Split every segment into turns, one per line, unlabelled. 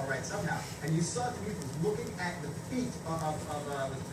right somehow. And you saw Demetrius looking at the feet of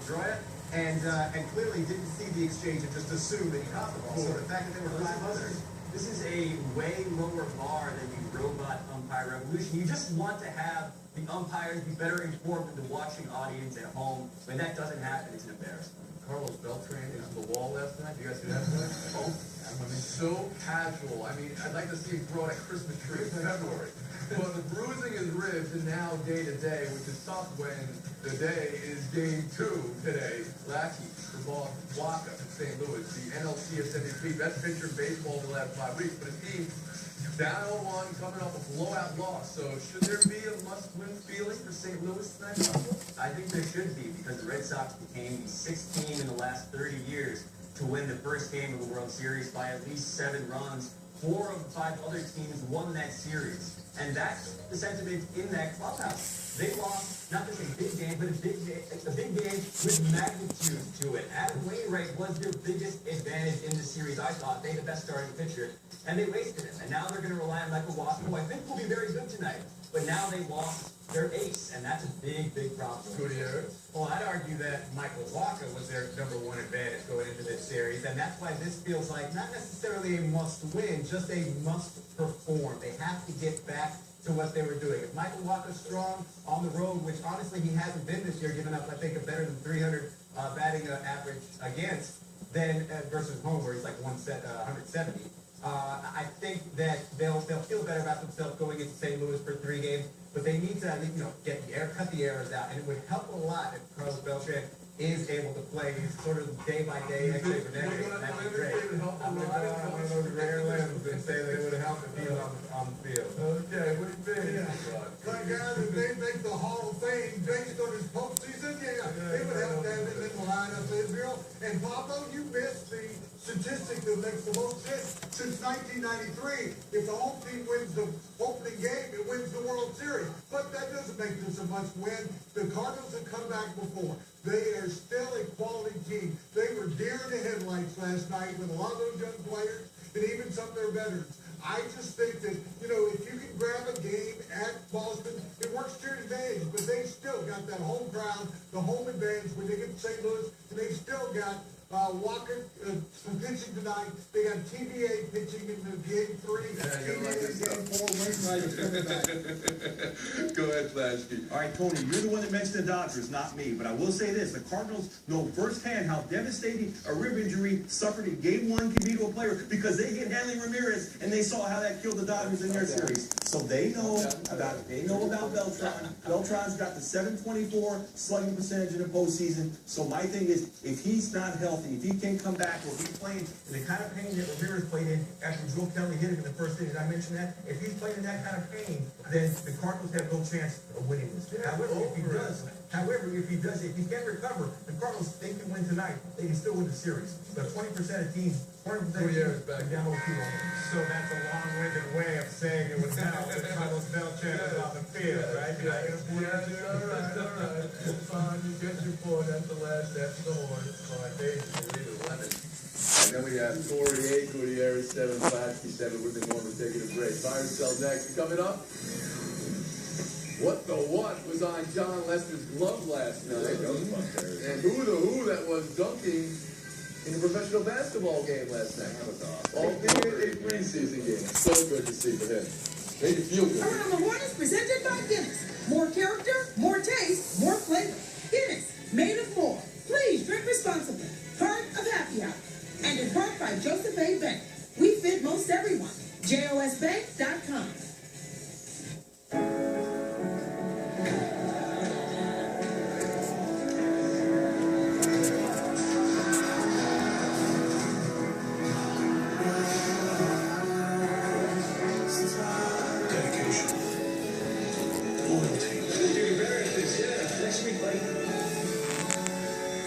Pedroia and clearly didn't see the exchange and just assumed that he caught the ball. So the fact that they were flat buzzers.
This is a way lower bar than the robot umpire revolution. You just want to have the umpires be better informed than the watching audience at home. When that doesn't happen, it's an embarrassment.
Carlos Beltran into the wall last night. You guys see that play? Oh, I mean, so casual. I mean, I'd like to see him throw at a Christmas tree in February. But bruising his ribs and now day to day, which is tough when the day is game 2 today. Lackey for ball Waka in St. Louis, the NLCS MVP, best pitcher in baseball in the last 5 weeks. But his team down 0-1, coming off a blowout loss. So should there be a must-win feeling for St. Louis tonight?
I think there should be, because the Red Sox became the 6th team in the last 30 years to win the first game of the World Series by at least 7 runs. 4 of the 5 other teams won that series. And that's the sentiment in that clubhouse. They lost not just a big game, but a big game with magnitude to it. Adam Wainwright was their biggest advantage in the series, I thought. They had the best starting pitcher, and they wasted him. And now they're going to rely on Michael Waka, who I think will be very good tonight. But now they lost their ace, and that's a big, big problem.
Well, I'd argue that Michael Waka was their #1 advantage going into this series, and that's why this feels like not necessarily a must-win, just a must-perform. They have to get back to what they were doing. If Michael Waka's strong on the road, which honestly he hasn't been this year, giving up, I think, a better than 300 batting average against, then versus home, where he's like 170. I think that they'll feel better about themselves going into St. Louis for 3 games, but they need to cut the errors out, and it would help a lot if Carlos Beltran is able to play sort of day-by-day, That'd be great. I'm going to go on one of those rare limbs and say that it would have helped if he was on the field.
Okay, what do you think?
That guy that they make the Hall of Fame based on his postseason, they would have to have him in the lineup, Israel. And Pablo, you missed the statistic that makes the most sense since 1993. If the home team wins the opening game, it wins the World Series. But that doesn't make this a must-win. The Cardinals have come back before. They are still a quality team. They were deer in the headlights last night with a lot of those young players and even some of their veterans. I just think that, if you can grab a game at Boston, it works to your advantage, but they still got that home crowd, the home advantage when they get to St. Louis, and they still got Walker pitching tonight. They got TBA pitching in the game 3, TBA in game 4, Wainwright is coming back.
Go ahead, Flasky.
All right, Tony, you're the one that mentioned the Dodgers, not me. But I will say this. The Cardinals know firsthand how devastating a rib injury suffered in Game 1 can be to a player, because they hit Hanley Ramirez, and they saw how that killed the Dodgers in their series. So they know about Beltran. Beltran's got the .724 slugging percentage in the postseason. So my thing is, if he's not healthy, if he can't come back, or if he's playing in the kind of pain that Ramirez played in after Joe Kelly hit him in the first inning, I mentioned that. If he's playing in that kind of pain, then the Cardinals have no chance of winning this. However, if he can't recover, the Cardinals, they can win tonight. They can still win the series. But 20% of teams, 20% of teams are down 0-2 on them.
So that's a long-winded way of saying it would help if Carlos Beltran was on the field, right?
All right. It's fine. You get your point. That's the last. That's the horn. It's fine. They leave at 11.
And then we have 48, Gutierrez 7, Flasky 7. We've been going to take a break. Fire Cell next. Coming up, what the what was on John Lester's glove last night? And who the who that was dunking in a professional basketball game last night. That was awesome. All being a preseason game. So good to see for him. Made you feel good.
Around the Horn is presented by Guinness. More character, more taste, more flavor. Guinness, made of more. Please drink responsibly. Part of Happy Hour. And in part by Joseph A. Bank. We fit most everyone. JOSbank.com.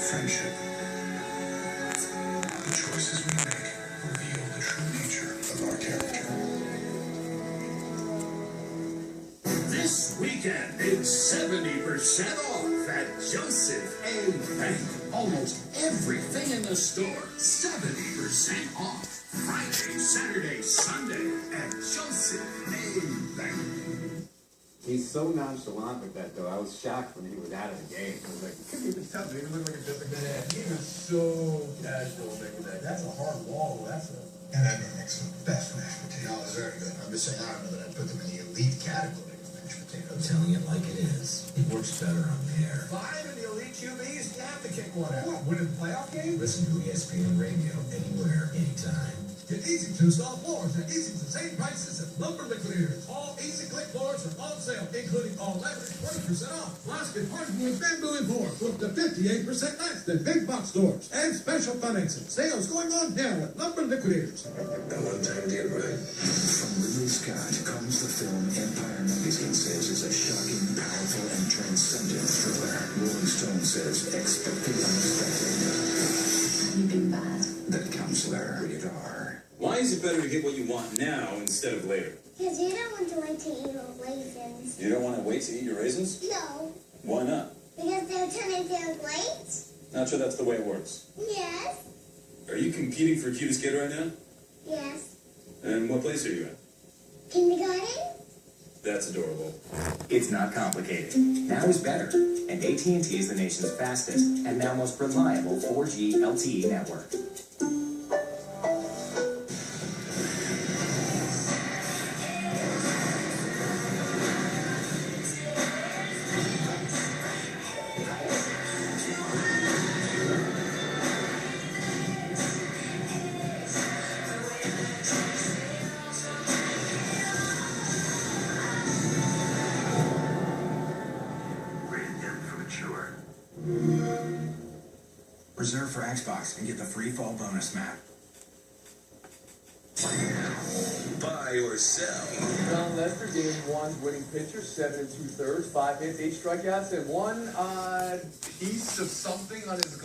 Friendship. The choices we make reveal the true nature of our character.
This weekend, it's 70% off at Joseph A. Bank. Almost everything in the store, 70% off. Friday, Saturday, Sunday at Joseph A. Bank.
He's so nonchalant with that, though. I was shocked when he was out of the game. I was like,
He was tough. He looked like a different man. He was so casual making that. That's a hard wall. That's a.
And that makes the best mashed potatoes. No, it's very good. I'm just saying, I don't know that I'd put them in the elite category of mashed potatoes.
I'm telling it like it is. It works better on there.
5 in the elite QBs, you have to kick one out. Winning playoff game?
Listen to ESPN Radio anywhere, anytime.
Get easy to install floors at Easy's the same prices as Lumber Liquidators. All Easy Click floors are on sale, including all leverage, 20% off. Plus, get hardwood bamboo and board up to 58% less than big box stores. And special financing. Sales going on now at Lumber Liquidators.
That one time did right. From Ridley Scott comes the film Empire Magazine says is a shocking, powerful, and transcendent thriller. Rolling Stone says expect the unexpected.
You've been bad.
The Counselor, rated R.
Why is it better to get what you want now instead of later?
Because you don't want to wait to eat your raisins.
You don't want to wait to eat your raisins?
No.
Why not?
Because they'll turn into late.
Not sure that's the way it works.
Yes.
Are you competing for cutest kid right now?
Yes.
And what place are you in?
Kindergarten?
That's adorable.
It's not complicated. Now is better. And AT&T is the nation's fastest and now most reliable 4G LTE network.
Reserve for Xbox and get the free fall bonus map.
Buy or sell.
John Lester, Game 1's winning pitcher, 7 2/3, 5 hits, 8 strikeouts, and one
Piece of something on his